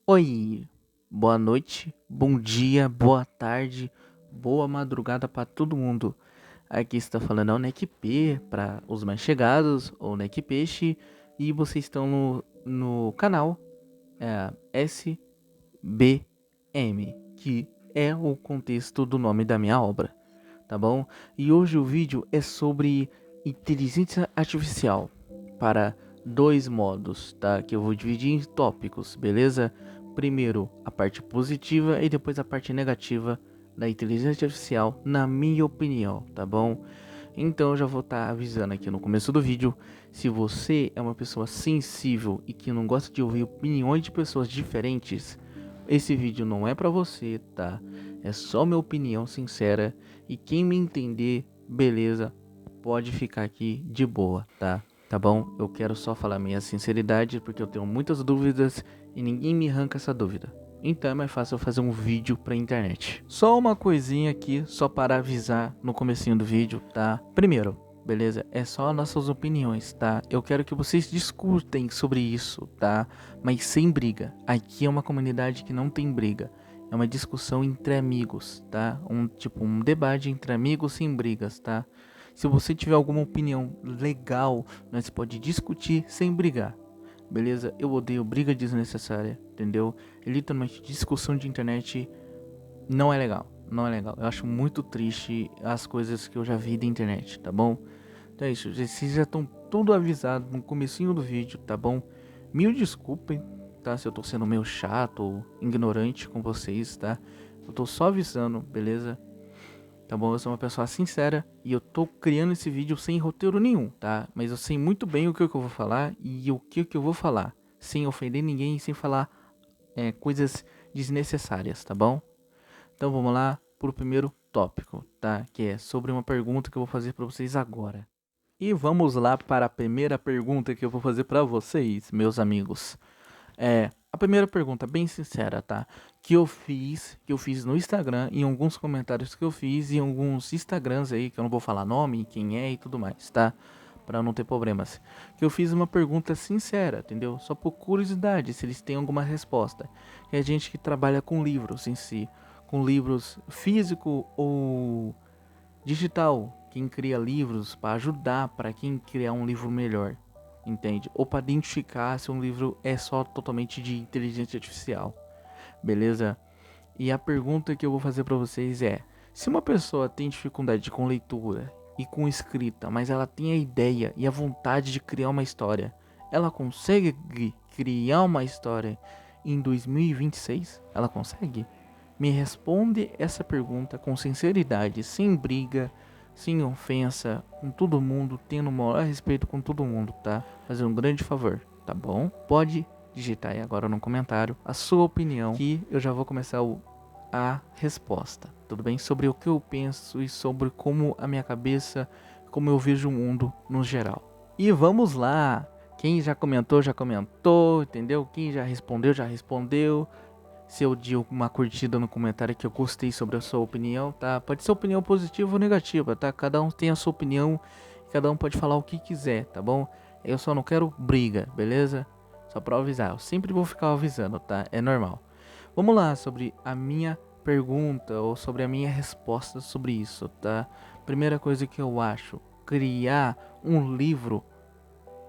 Oi, boa noite, bom dia, boa tarde, boa madrugada para todo mundo. Aqui está falando é o NECP para os mais chegados, ou NEC Peixe, e vocês estão no canal SBM, que é o contexto do nome da minha obra, tá bom? E hoje o vídeo é sobre inteligência artificial para dois modos, tá? Que eu vou dividir em tópicos, beleza? Primeiro a parte positiva e depois a parte negativa da inteligência artificial, na minha opinião, tá bom? Então eu já vou estar avisando aqui no começo do vídeo, se você é uma pessoa sensível e que não gosta de ouvir opiniões de pessoas diferentes, esse vídeo não é pra você, tá? É só minha opinião sincera e quem me entender, beleza, pode ficar aqui de boa, tá? Tá bom? Eu quero só falar minha sinceridade porque eu tenho muitas dúvidas e ninguém me arranca essa dúvida. Então é mais fácil eu fazer um vídeo pra internet. Só uma coisinha aqui, só para avisar no comecinho do vídeo, tá? Primeiro, beleza? É só nossas opiniões, tá? Eu quero que vocês discutem sobre isso, tá? Mas sem briga. Aqui é uma comunidade que não tem briga. É uma discussão entre amigos, tá? Um debate entre amigos sem brigas, tá? Se você tiver alguma opinião legal, nós pode discutir sem brigar. Beleza? Eu odeio briga desnecessária, entendeu? E literalmente discussão de internet não é legal. Não é legal. Eu acho muito triste as coisas que eu já vi da internet, tá bom? Então é isso. Vocês já estão tudo avisados no comecinho do vídeo, tá bom? Mil desculpem, tá? Se eu tô sendo meio chato ou ignorante com vocês, tá? Eu tô só avisando, beleza? Tá bom? Eu sou uma pessoa sincera e eu tô criando esse vídeo sem roteiro nenhum, tá? Mas eu sei muito bem o que eu vou falar e o que eu vou falar, sem ofender ninguém, sem falar coisas desnecessárias, tá bom? Então vamos lá pro primeiro tópico, tá? Que é sobre uma pergunta que eu vou fazer para vocês agora. E vamos lá para a primeira pergunta que eu vou fazer para vocês, meus amigos. A primeira pergunta, bem sincera, tá? Que eu fiz no Instagram, em alguns comentários que eu fiz, em alguns Instagrams aí, que eu não vou falar nome, quem é e tudo mais, tá? Pra não ter problemas. Que eu fiz uma pergunta sincera, entendeu? Só por curiosidade, se eles têm alguma resposta. Que é gente que trabalha com livros em si, com livros físico ou digital, quem cria livros para ajudar para quem criar um livro melhor, entende? Ou para identificar se um livro é só totalmente de inteligência artificial, beleza? E a pergunta que eu vou fazer para vocês é: se uma pessoa tem dificuldade com leitura e com escrita, mas ela tem a ideia e a vontade de criar uma história, ela consegue criar uma história em 2026? Ela consegue? Me responde essa pergunta com sinceridade, sem briga, sem ofensa, com todo mundo, tendo o maior respeito com todo mundo, tá? Fazer um grande favor, tá bom? Pode digitar aí agora no comentário a sua opinião, que eu já vou começar a resposta, tudo bem? Sobre o que eu penso e sobre como a minha cabeça, como eu vejo o mundo no geral. E vamos lá! Quem já comentou, entendeu? Quem já respondeu. Se eu di uma curtida no comentário que eu gostei sobre a sua opinião, tá? Pode ser opinião positiva ou negativa, tá? Cada um tem a sua opinião, cada um pode falar o que quiser, tá bom? Eu só não quero briga, beleza? Só pra avisar, eu sempre vou ficar avisando, tá? É normal. Vamos lá sobre a minha pergunta ou sobre a minha resposta sobre isso, tá? Primeira coisa que eu acho, criar um livro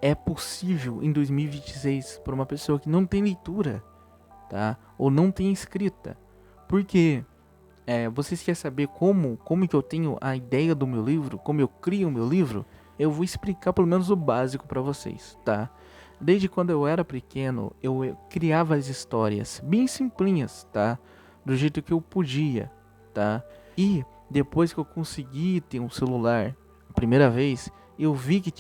é possível em 2026 para uma pessoa que não tem leitura, tá? Ou não tem escrita. Porque vocês querem saber como que eu tenho a ideia do meu livro, como eu crio o meu livro? Eu vou explicar pelo menos o básico para vocês, tá? Desde quando eu era pequeno, eu criava as histórias bem simplinhas, tá? Do jeito que eu podia, tá? E depois que eu consegui ter um celular a primeira vez, eu vi que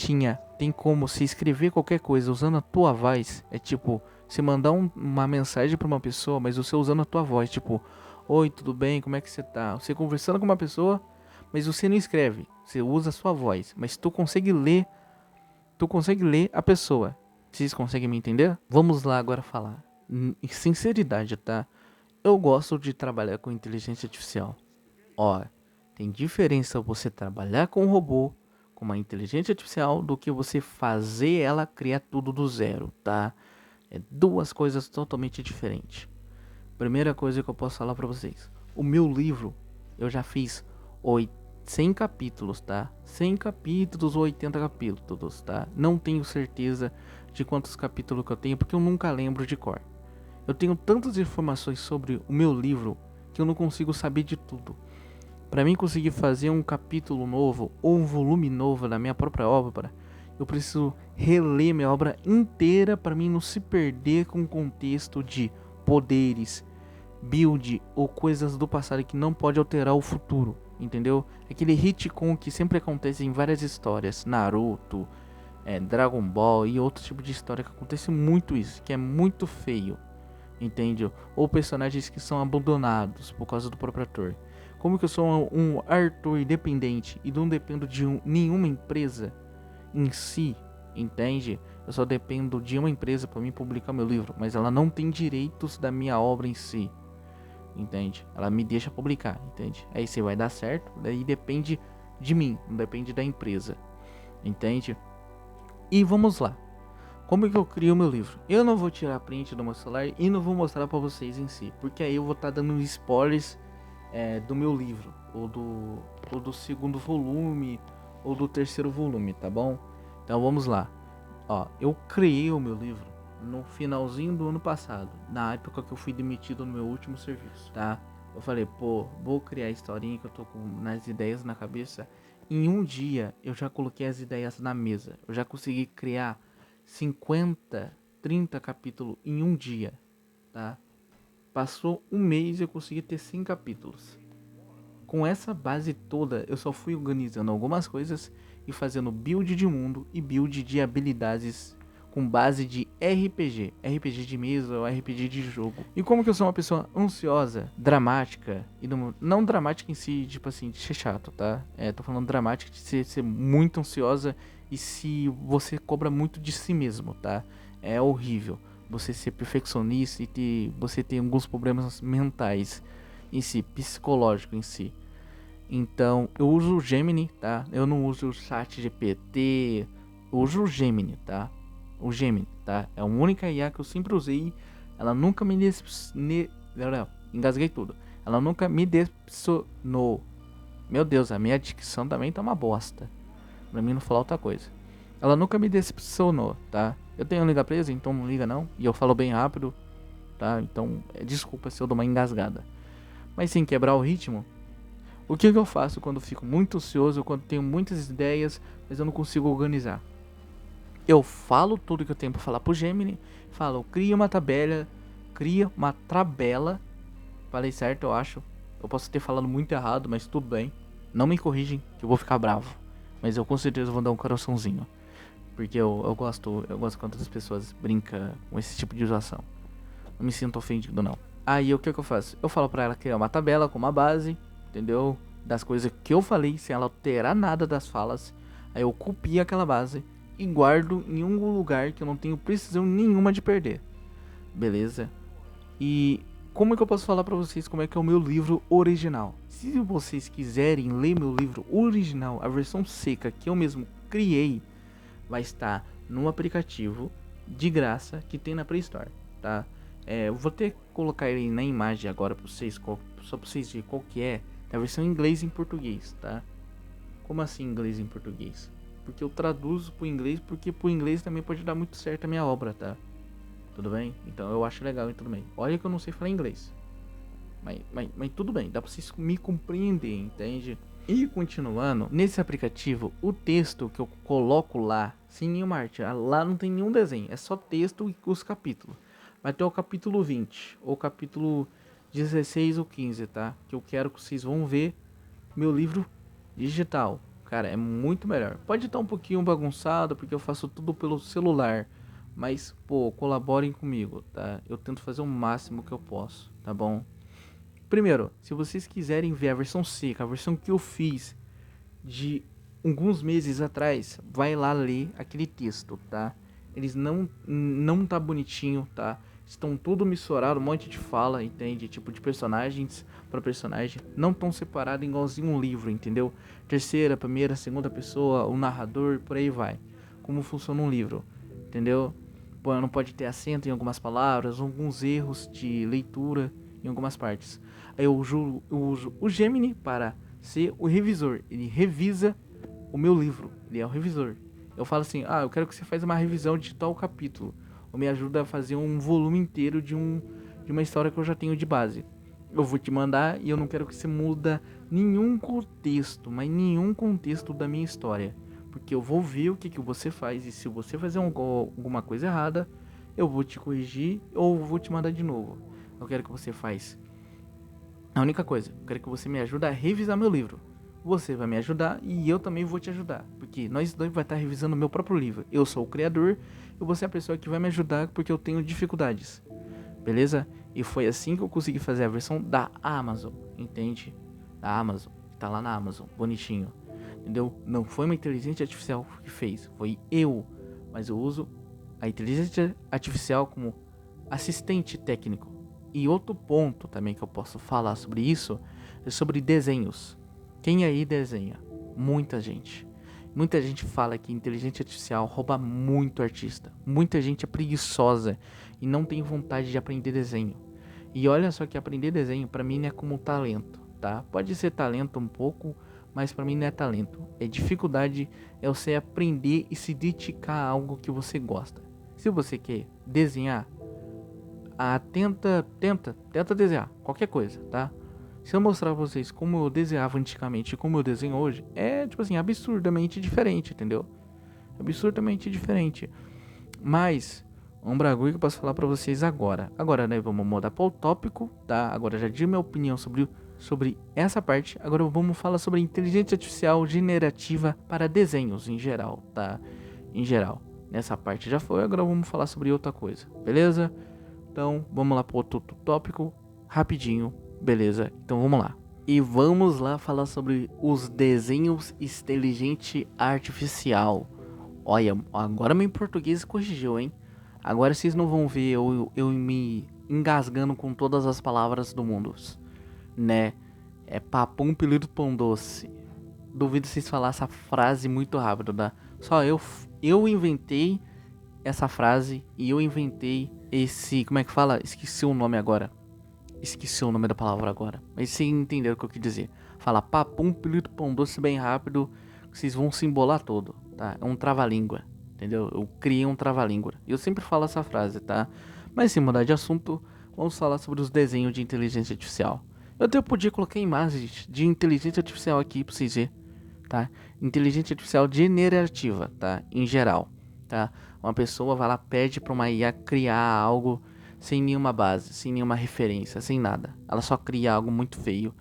tem como se escrever qualquer coisa usando a tua voz. É tipo, você mandar uma mensagem para uma pessoa, mas você usando a tua voz, tipo, oi, tudo bem? Como é que você tá? Você conversando com uma pessoa, mas você não escreve, você usa a sua voz, mas tu consegue ler a pessoa. Vocês conseguem me entender? Vamos lá agora falar. Em sinceridade, tá? Eu gosto de trabalhar com inteligência artificial. Ó, tem diferença você trabalhar com um robô, com uma inteligência artificial, do que você fazer ela criar tudo do zero, tá? É duas coisas totalmente diferentes. Primeira coisa que eu posso falar pra vocês. O meu livro, eu já fiz 100 capítulos, tá? 100 capítulos ou 80 capítulos, tá? Não tenho certeza de quantos capítulos que eu tenho, porque eu nunca lembro de cor. Eu tenho tantas informações sobre o meu livro que eu não consigo saber de tudo. Para mim conseguir fazer um capítulo novo ou um volume novo da minha própria obra, eu preciso reler minha obra inteira para mim não se perder com o contexto de poderes, build ou coisas do passado que não pode alterar o futuro, entendeu? Aquele retcon que sempre acontece em várias histórias, Naruto, Dragon Ball e outro tipo de história que acontece muito isso, que é muito feio, entende? Ou personagens que são abandonados por causa do próprio ator. Como que eu sou um autor independente e não dependo de nenhuma empresa em si, entende? Eu só dependo de uma empresa para mim publicar meu livro, mas ela não tem direitos da minha obra em si, entende? Ela me deixa publicar, entende? Aí se vai dar certo, daí depende de mim, não depende da empresa, entende? E vamos lá. Como é que eu crio meu livro? Eu não vou tirar print do meu celular e não vou mostrar para vocês em si, porque aí eu vou estar dando spoilers do meu livro, ou do segundo volume, ou do terceiro volume, tá bom? Então vamos lá. Ó, eu criei o meu livro no finalzinho do ano passado, na época que eu fui demitido no meu último serviço, tá? Eu falei, pô, vou criar a historinha que eu tô com nas ideias na cabeça. Em um dia eu já coloquei as ideias na mesa. Eu já consegui criar 50, 30 capítulos em um dia, tá? Passou um mês e eu consegui ter 100 capítulos. Com essa base toda, eu só fui organizando algumas coisas e fazendo build de mundo e build de habilidades com base de RPG, RPG de mesa ou RPG de jogo. E como que eu sou uma pessoa ansiosa, dramática, e não dramática em si, tipo assim, de ser chato, tá? Tô falando dramática de ser muito ansiosa e se você cobra muito de si mesmo, tá? É horrível você ser perfeccionista e você ter alguns problemas mentais em si, psicológico em si. Então, eu uso o Gemini, tá? Eu não uso o chat GPT, eu uso o Gemini, tá? O Gemini, tá? É a única IA que eu sempre usei. Ela nunca me engasguei tudo. Ela nunca me decepcionou. Meu Deus, a minha dicção também tá uma bosta. Pra mim não falar outra coisa. Ela nunca me decepcionou, tá? Eu tenho língua presa, então não liga não. E eu falo bem rápido, tá? Então, desculpa se eu dou uma engasgada. Mas sem quebrar o ritmo, o que eu faço quando fico muito ansioso, quando tenho muitas ideias, mas eu não consigo organizar? Eu falo tudo que eu tenho pra falar pro Gemini, falo, cria uma tabela, falei certo, eu acho. Eu posso ter falado muito errado, mas tudo bem. Não me corrigem, que eu vou ficar bravo. Mas eu com certeza vou dar um coraçãozinho. Porque eu gosto quando as pessoas brincam com esse tipo de usação. Não me sinto ofendido, não. Aí o que eu faço? Eu falo pra ela criar uma tabela com uma base, entendeu? Das coisas que eu falei, sem ela alterar nada das falas. Aí eu copio aquela base e guardo em um lugar que eu não tenho precisão nenhuma de perder. Beleza? E como é que eu posso falar pra vocês como é que é o meu livro original? Se vocês quiserem ler meu livro original, a versão seca que eu mesmo criei, vai estar no aplicativo de graça que tem na Play Store, tá? Eu vou ter que colocar ele na imagem agora pra vocês, só pra vocês verem qual que é a versão em inglês e em português, tá? Como assim inglês e em português? Porque eu traduzo pro inglês, porque pro inglês também pode dar muito certo a minha obra, tá? Tudo bem? Então eu acho legal e tudo bem. Olha que eu não sei falar inglês. Mas tudo bem, dá pra vocês me compreender, entende? E continuando, nesse aplicativo, o texto que eu coloco lá, sem nenhuma arte, lá não tem nenhum desenho, é só texto e os capítulos. Vai ter o capítulo 20, ou capítulo 16 ou 15, tá? Que eu quero que vocês vão ver meu livro digital. Cara, é muito melhor. Pode estar um pouquinho bagunçado, porque eu faço tudo pelo celular. Mas, pô, colaborem comigo, tá? Eu tento fazer o máximo que eu posso, tá bom? Primeiro, se vocês quiserem ver a versão seca, a versão que eu fiz de alguns meses atrás, vai lá ler aquele texto, tá? Eles não tá bonitinho, tá? Estão tudo misturado, um monte de fala, entende? Tipo de personagens para personagem, não tão separado igualzinho um livro, entendeu? Terceira, primeira, segunda pessoa, o narrador, por aí vai. Como funciona um livro, entendeu? não pode ter acento em algumas palavras, alguns erros de leitura em algumas partes. Aí eu uso o Gemini para ser o revisor. Ele revisa o meu livro, ele é o revisor. Eu falo assim, eu quero que você faça uma revisão de tal capítulo. Ou me ajuda a fazer um volume inteiro de uma história que eu já tenho de base. Eu vou te mandar e eu não quero que você muda nenhum contexto, mas nenhum contexto da minha história. Porque eu vou ver o que você faz e se você fazer alguma coisa errada, eu vou te corrigir ou vou te mandar de novo. Eu quero que você faça a única coisa, eu quero que você me ajude a revisar meu livro. Você vai me ajudar e eu também vou te ajudar. Porque nós dois vai estar revisando o meu próprio livro. Eu sou o criador e você é a pessoa que vai me ajudar porque eu tenho dificuldades. Beleza? E foi assim que eu consegui fazer a versão da Amazon. Entende? Da Amazon. Tá lá na Amazon. Bonitinho. Entendeu? Não foi uma inteligência artificial que fez. Foi eu. Mas eu uso a inteligência artificial como assistente técnico. E outro ponto também que eu posso falar sobre isso é sobre desenhos. Quem aí desenha? Muita gente. Muita gente fala que inteligência artificial rouba muito artista. Muita gente é preguiçosa e não tem vontade de aprender desenho. E olha só que aprender desenho pra mim não é como talento, tá? Pode ser talento um pouco, mas pra mim não é talento. É dificuldade, é você aprender e se dedicar a algo que você gosta. Se você quer desenhar, tenta desenhar qualquer coisa, tá? Se eu mostrar pra vocês como eu desenhava antigamente e como eu desenho hoje, é tipo assim, absurdamente diferente, entendeu? Absurdamente diferente. Mas um bagulho que eu posso falar pra vocês agora. Agora, né, vamos mudar para o tópico, tá? Agora já dei minha opinião sobre essa parte. Agora vamos falar sobre inteligência artificial generativa para desenhos em geral, tá? Em geral. Nessa parte já foi, agora vamos falar sobre outra coisa, beleza? Então, vamos lá para outro tópico, rapidinho, beleza? Então, vamos lá. E vamos lá falar sobre os desenhos inteligente artificial. Olha, agora meu português corrigiu, hein? Agora vocês não vão ver eu me engasgando com todas as palavras do mundo, né? É papum, pirulito, pão doce. Duvido vocês falar essa frase muito rápido, tá? Só eu inventei essa frase e eu inventei esse, como é que fala? Esqueci o nome agora. Esqueci o nome da palavra agora. Mas vocês entenderam o que eu quis dizer. Fala papum, pirulito, pão doce bem rápido, que vocês vão se embolar todo, tá? É um trava-língua, entendeu? Eu criei um trava-língua. Eu sempre falo essa frase, tá? Mas sem mudar de assunto, vamos falar sobre os desenhos de inteligência artificial. Eu até podia colocar imagens de inteligência artificial aqui pra vocês verem, tá? Inteligência artificial generativa, tá? Em geral, tá? Uma pessoa vai lá, pede pra uma IA criar algo sem nenhuma base, sem nenhuma referência, sem nada. Ela só cria algo muito feio.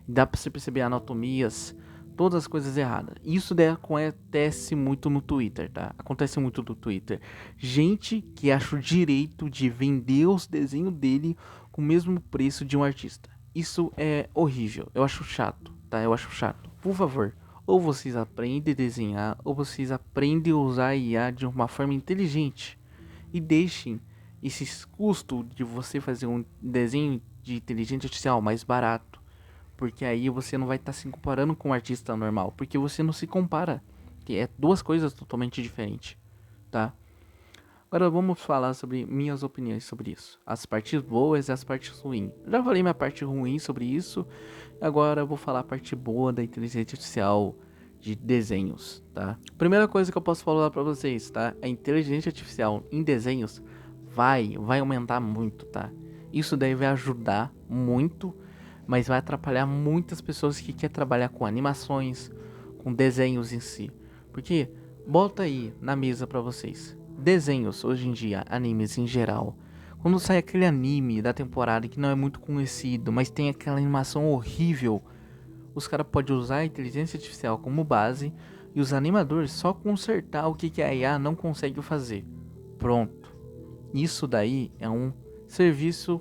Dá pra você perceber anatomias, todas as coisas erradas. Isso acontece muito no Twitter, tá? Acontece muito no Twitter. Gente que acha o direito de vender os desenhos dele com o mesmo preço de um artista. Isso é horrível. Eu acho chato, tá? Eu acho chato. Por favor, ou vocês aprendem a desenhar, ou vocês aprendem a usar a IA de uma forma inteligente. E deixem esses custos de você fazer um desenho de inteligência artificial mais barato. Porque aí você não vai estar se comparando com um artista normal. Porque você não se compara. Que é duas coisas totalmente diferentes, tá? Agora vamos falar sobre minhas opiniões sobre isso. As partes boas e as partes ruins. Já falei minha parte ruim sobre isso. Agora eu vou falar a parte boa da inteligência artificial de desenhos, tá? Primeira coisa que eu posso falar pra vocês, tá? A inteligência artificial em desenhos vai aumentar muito, tá? Isso daí vai ajudar muito, mas vai atrapalhar muitas pessoas que querem trabalhar com animações, com desenhos em si. Porque, bota aí na mesa pra vocês. Desenhos, hoje em dia, animes em geral. Quando sai aquele anime da temporada que não é muito conhecido, mas tem aquela animação horrível, os caras podem usar a inteligência artificial como base e os animadores só consertar o que a IA não consegue fazer. Pronto. Isso daí é um serviço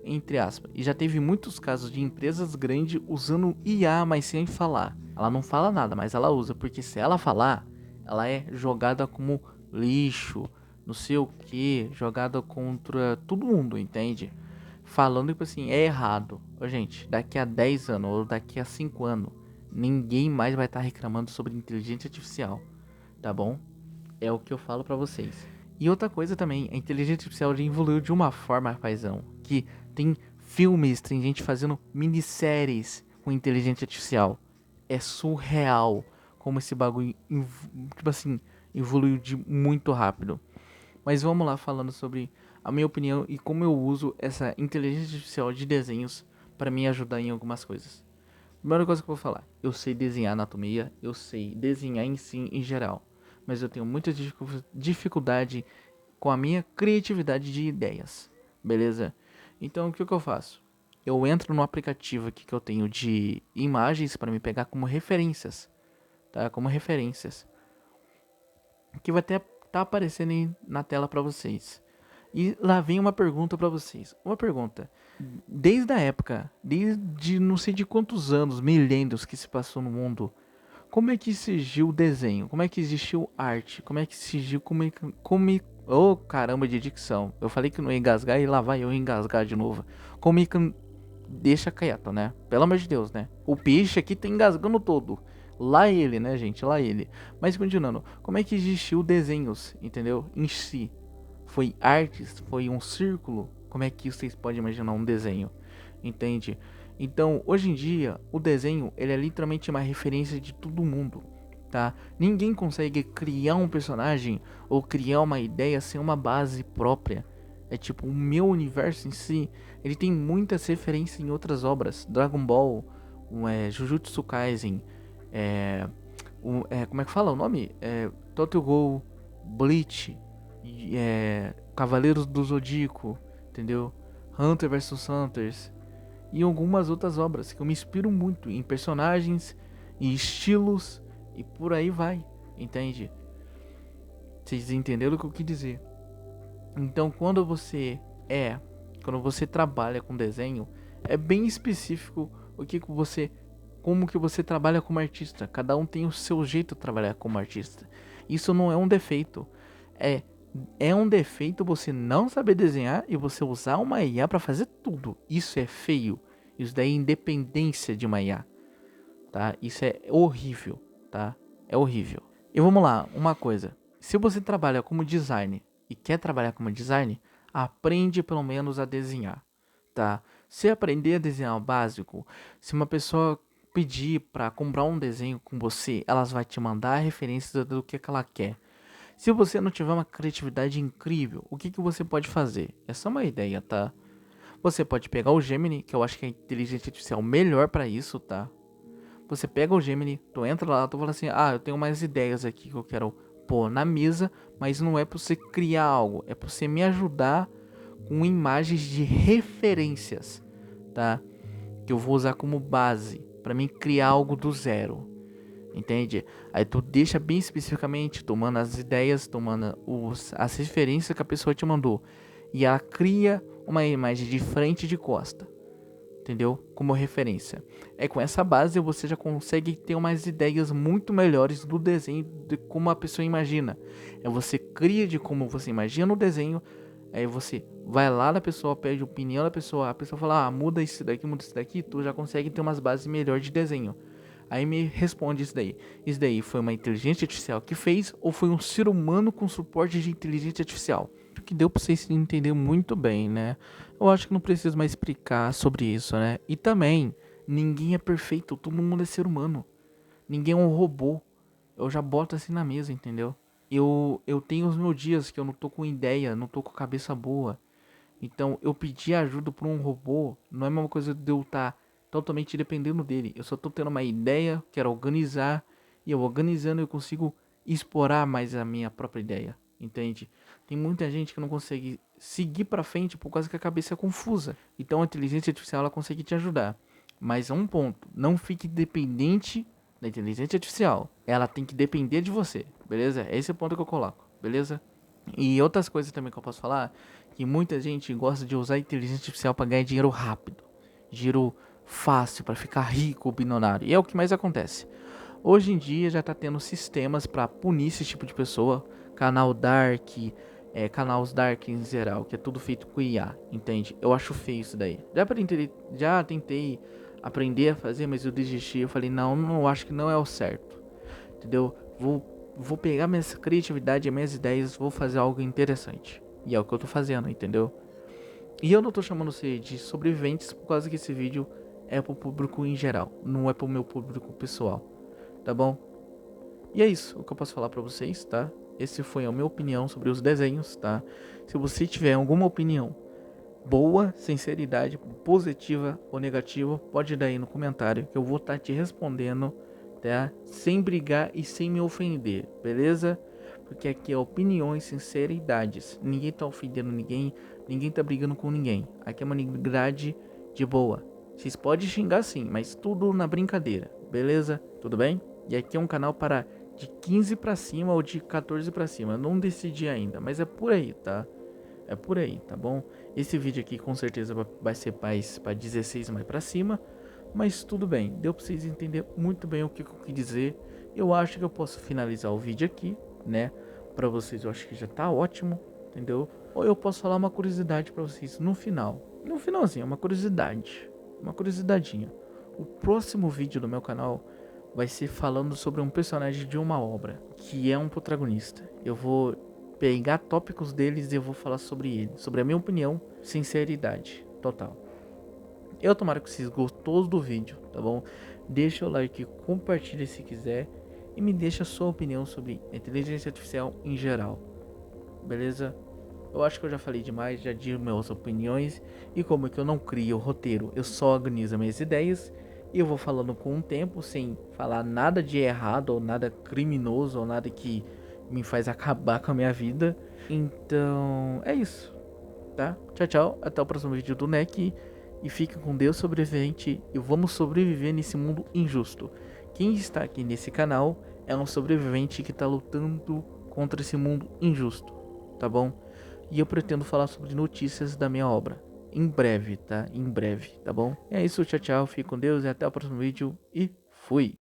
entre aspas. E já teve muitos casos de empresas grandes usando IA, mas sem falar. Ela não fala nada, mas ela usa, porque se ela falar, ela é jogada como lixo, não sei o que, jogada contra todo mundo, entende? Falando tipo assim, é errado. Ô, gente, daqui a 10 anos ou daqui a 5 anos, ninguém mais vai estar reclamando sobre inteligência artificial, tá bom? É o que eu falo pra vocês. E outra coisa também, a inteligência artificial já evoluiu de uma forma, rapazão, que tem filmes, tem gente fazendo minisséries com inteligência artificial. É surreal como esse bagulho, tipo assim, evoluiu de muito rápido. Mas vamos lá falando sobre a minha opinião e como eu uso essa inteligência artificial de desenhos para me ajudar em algumas coisas. Primeira coisa que eu vou falar, eu sei desenhar anatomia, eu sei desenhar em si em geral, mas eu tenho muita dificuldade com a minha criatividade de ideias, beleza? Então o que eu faço? Eu entro no aplicativo aqui que eu tenho de imagens para me pegar como referências, tá? Como referências, que vai até tá aparecendo aí na tela para vocês. E lá vem uma pergunta para vocês. Uma pergunta. Desde a época, desde não sei de quantos anos, milênios que se passou no mundo, como é que surgiu o desenho? Como é que existiu arte? Como é que surgiu oh, caramba de dicção. Eu falei que não ia engasgar e lá vai eu engasgar de novo. Deixa quieto, né? Pelo amor de Deus, né? O peixe aqui tá engasgando todo. Lá ele, né, gente? Lá ele. Mas continuando, como é que existiu desenhos, entendeu? Em si. Foi artes? Foi um círculo? Como é que vocês podem imaginar um desenho? Entende? Então, hoje em dia, o desenho, ele é literalmente uma referência de todo mundo, tá? Ninguém consegue criar um personagem ou criar uma ideia sem uma base própria. É tipo, o meu universo em si, ele tem muitas referências em outras obras. Dragon Ball, Jujutsu Kaisen, como é que fala o nome? Tokyo Ghoul, Bleach, Cavaleiros do Zodíaco, entendeu? Hunter vs Hunters e algumas outras obras que eu me inspiro muito em personagens, em estilos e por aí vai, entende? Vocês entenderam o que eu quis dizer? Então, quando você trabalha com desenho, é bem específico como que você trabalha como artista. Cada um tem o seu jeito de trabalhar como artista. Isso não é um defeito. É, é um defeito você não saber desenhar e você usar uma IA para fazer tudo. Isso é feio. Isso daí é independência de uma IA, tá? Isso é horrível, tá? É horrível. E vamos lá, uma coisa. Se você trabalha como design e quer trabalhar como design, aprende pelo menos a desenhar, tá? Se aprender a desenhar o básico, se uma pessoa pedir para comprar um desenho com você, elas vai te mandar referências do que ela quer. Se você não tiver uma criatividade incrível, o que você pode fazer? Essa é uma ideia, tá? Você pode pegar o Gemini, que eu acho que é a inteligência artificial melhor para isso, tá? Você pega o Gemini, tu entra lá, tu fala assim, eu tenho mais ideias aqui que eu quero pôr na mesa, mas não é para você criar algo, é para você me ajudar com imagens de referências, tá? Que eu vou usar como base para mim criar algo do zero, entende? Aí tu deixa bem especificamente, tomando as ideias, tomando as referências que a pessoa te mandou, e ela cria uma imagem de frente e de costa, entendeu? Como referência. É com essa base você já consegue ter umas ideias muito melhores do desenho de como a pessoa imagina. Você cria de como você imagina o desenho, aí você vai lá na pessoa, pede opinião da pessoa, a pessoa fala, muda isso daqui, tu já consegue ter umas bases melhores de desenho. Aí me responde isso daí. Isso daí foi uma inteligência artificial que fez ou foi um ser humano com suporte de inteligência artificial? Acho que deu pra vocês entenderem muito bem, né? Eu acho que não preciso mais explicar sobre isso, né? E também, ninguém é perfeito, todo mundo é ser humano. Ninguém é um robô. Eu já boto assim na mesa, entendeu? Eu tenho os meus dias que eu não tô com ideia, não tô com cabeça boa. Então, eu pedir ajuda pra um robô não é a mesma coisa de eu estar totalmente dependendo dele. Eu só tô tendo uma ideia, quero organizar, e eu organizando eu consigo explorar mais a minha própria ideia, entende? Tem muita gente que não consegue seguir pra frente por causa que a cabeça é confusa. Então, a inteligência artificial ela consegue te ajudar. Mas é um ponto, não fique dependente da inteligência artificial. Ela tem que depender de você, beleza? Esse é o ponto que eu coloco, beleza? E outras coisas também que eu posso falar, que muita gente gosta de usar a inteligência artificial para ganhar dinheiro rápido, dinheiro fácil, para ficar rico, bilionário. E é o que mais acontece. Hoje em dia já tá tendo sistemas para punir esse tipo de pessoa, canal dark, canais dark em geral, que é tudo feito com IA, entende? Eu acho feio isso daí. Já tentei aprender a fazer, mas eu desisti. Eu falei, não, acho que não é o certo, entendeu? Vou vou pegar minha criatividade e minhas ideias, vou fazer algo interessante. E é o que eu tô fazendo, entendeu? E eu não tô chamando você de sobreviventes por causa que esse vídeo é pro público em geral, não é pro meu público pessoal, tá bom? E é isso o que eu posso falar pra vocês, tá? Esse foi a minha opinião sobre os desenhos, tá? Se você tiver alguma opinião boa, sinceridade, positiva ou negativa, pode dar aí no comentário que eu vou estar te respondendo, tá? Sem brigar e sem me ofender, beleza? Porque aqui é opiniões, sinceridades. Ninguém tá ofendendo ninguém, ninguém tá brigando com ninguém. Aqui é uma grade de boa. Vocês podem xingar sim, mas tudo na brincadeira, beleza? Tudo bem? E aqui é um canal para de 15 pra cima ou de 14 pra cima. Eu não decidi ainda, mas é por aí, tá? É por aí, tá bom? Esse vídeo aqui com certeza vai ser mais para 16 mais pra cima. Mas tudo bem, deu pra vocês entenderem muito bem o que eu quis dizer. Eu acho que eu posso finalizar o vídeo aqui, né? Pra vocês eu acho que já tá ótimo, entendeu? Ou eu posso falar uma curiosidade pra vocês no final. No finalzinho, uma curiosidade. Uma curiosidadinha. O próximo vídeo do meu canal vai ser falando sobre um personagem de uma obra, que é um protagonista. Eu vou pegar tópicos deles e eu vou falar sobre ele, sobre a minha opinião, sinceridade total. Eu tomara que vocês gostou do vídeo, tá bom? Deixa o like, compartilha se quiser e me deixa a sua opinião sobre a inteligência artificial em geral, beleza? Eu acho que eu já falei demais, já dei minhas opiniões e como é que eu não crio roteiro, eu só organizo minhas ideias e eu vou falando com o tempo sem falar nada de errado ou nada criminoso ou nada que me faz acabar com a minha vida. Então é isso, tá? Tchau, tchau, até o próximo vídeo do NEC e fique com Deus, sobrevivente, e vamos sobreviver nesse mundo injusto. Quem está aqui nesse canal é um sobrevivente que está lutando contra esse mundo injusto, tá bom? E eu pretendo falar sobre notícias da minha obra em breve, tá? Em breve, tá bom? É isso, tchau, tchau, fique com Deus e até o próximo vídeo e fui!